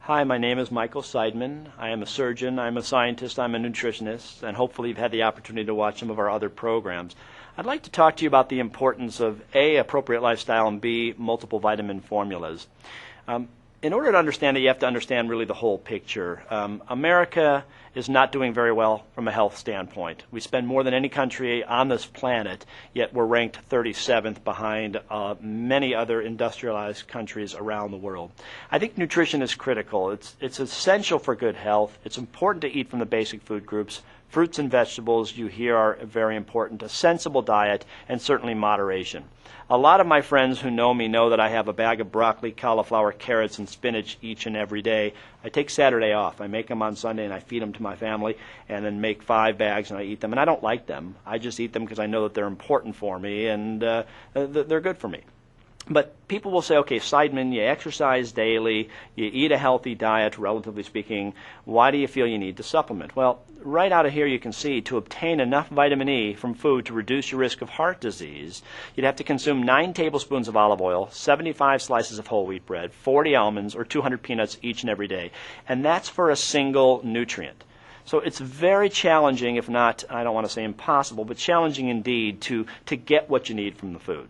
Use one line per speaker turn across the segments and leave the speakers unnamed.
Hi, my name is Michael Seidman. I am a surgeon, I'm a scientist, I'm a nutritionist, and hopefully you've had the opportunity to watch some of our other programs. I'd like to talk to you about the importance of A, appropriate lifestyle, and B, multiple vitamin formulas. In order to understand it, you have to understand really the whole picture. America is not doing very well from a health standpoint. We spend more than any country on this planet, yet we're ranked 37th behind many other industrialized countries around the world. I think nutrition is critical. It's essential for good health. It's important to eat from the basic food groups. Fruits and vegetables, you hear, are very important. A sensible diet, and certainly moderation. A lot of my friends who know me know that I have a bag of broccoli, cauliflower, carrots, and spinach each and every day. I take Saturday off. I make them on Sunday, and I feed them to my family, and then make 5 bags, and I eat them. And I don't like them. I just eat them because I know that they're important for me, and they're good for me. But people will say, okay, Seidman, you exercise daily, you eat a healthy diet, relatively speaking. Why do you feel you need to supplement? Well, right out of here you can see to obtain enough vitamin E from food to reduce your risk of heart disease, you'd have to consume 9 tablespoons of olive oil, 75 slices of whole wheat bread, 40 almonds, or 200 peanuts each and every day. And that's for a single nutrient. So it's very challenging, if not, I don't want to say impossible, but challenging indeed to get what you need from the food.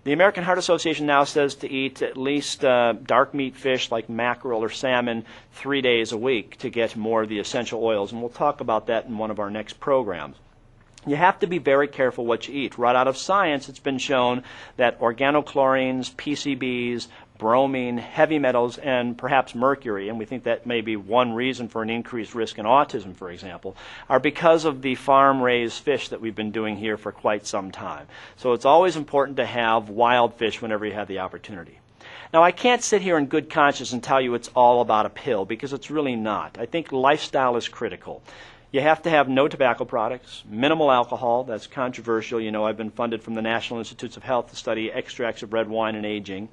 The American Heart Association now says to eat at least dark meat fish like mackerel or salmon 3 days a week to get more of the essential oils, and we'll talk about that in one of our next programs. You have to be very careful what you eat. Right out of science, it's been shown that organochlorines, PCBs, bromine, heavy metals, and perhaps mercury, and we think that may be one reason for an increased risk in autism, for example, are because of the farm-raised fish that we've been doing here for quite some time. So it's always important to have wild fish whenever you have the opportunity. Now, I can't sit here in good conscience and tell you it's all about a pill, because it's really not. I think lifestyle is critical. You have to have no tobacco products, minimal alcohol. That's controversial. You know, I've been funded from the National Institutes of Health to study extracts of red wine and aging.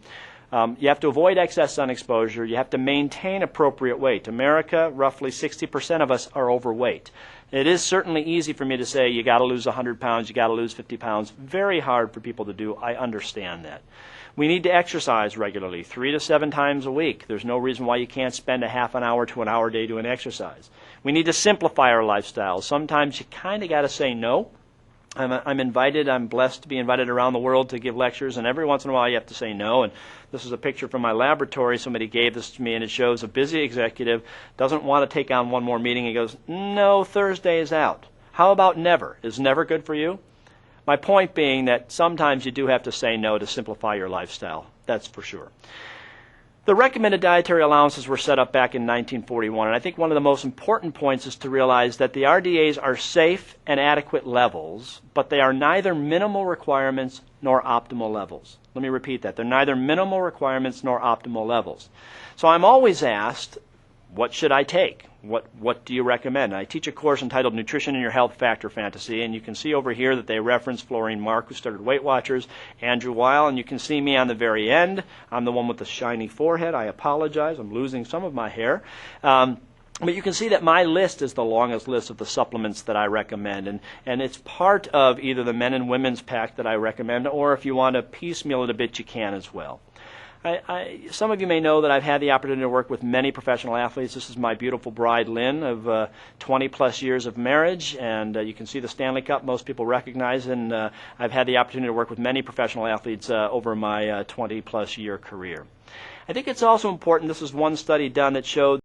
You have to avoid excess sun exposure. You have to maintain appropriate weight. America, roughly 60% of us are overweight. It is certainly easy for me to say you got to lose 100 pounds, you got to lose 50 pounds. Very hard for people to do. I understand that. We need to exercise regularly, 3 to 7 times a week. There's no reason why you can't spend a half an hour to an hour a day doing exercise. We need to simplify our lifestyles. Sometimes you kind of got to say no. I'm blessed to be invited around the world to give lectures, and every once in a while you have to say no. And this is a picture from my laboratory. Somebody gave this to me, and it shows a busy executive doesn't want to take on one more meeting. He goes, no, Thursday is out. How about never? Is never good for you? My point being that sometimes you do have to say no to simplify your lifestyle. That's for sure. The recommended dietary allowances were set up back in 1941, and I think one of the most important points is to realize that the RDAs are safe and adequate levels, but they are neither minimal requirements nor optimal levels. Let me repeat that. They're neither minimal requirements nor optimal levels. So I'm always asked, what should I take? What do you recommend? I teach a course entitled Nutrition in Your Health Factor Fantasy, and you can see over here that they reference Florine Mark, who started Weight Watchers, Andrew Weil, and you can see me on the very end. I'm the one with the shiny forehead. I apologize. I'm losing some of my hair. But you can see that my list is the longest list of the supplements that I recommend, and it's part of either the men and women's pack that I recommend, or if you want to piecemeal it a bit, you can as well. Some of you may know that I've had the opportunity to work with many professional athletes. This is my beautiful bride, Lynn, of 20-plus years of marriage, and you can see the Stanley Cup. Most people recognize, and I've had the opportunity to work with many professional athletes over my 20-plus year career. I think it's also important, this is one study done that showed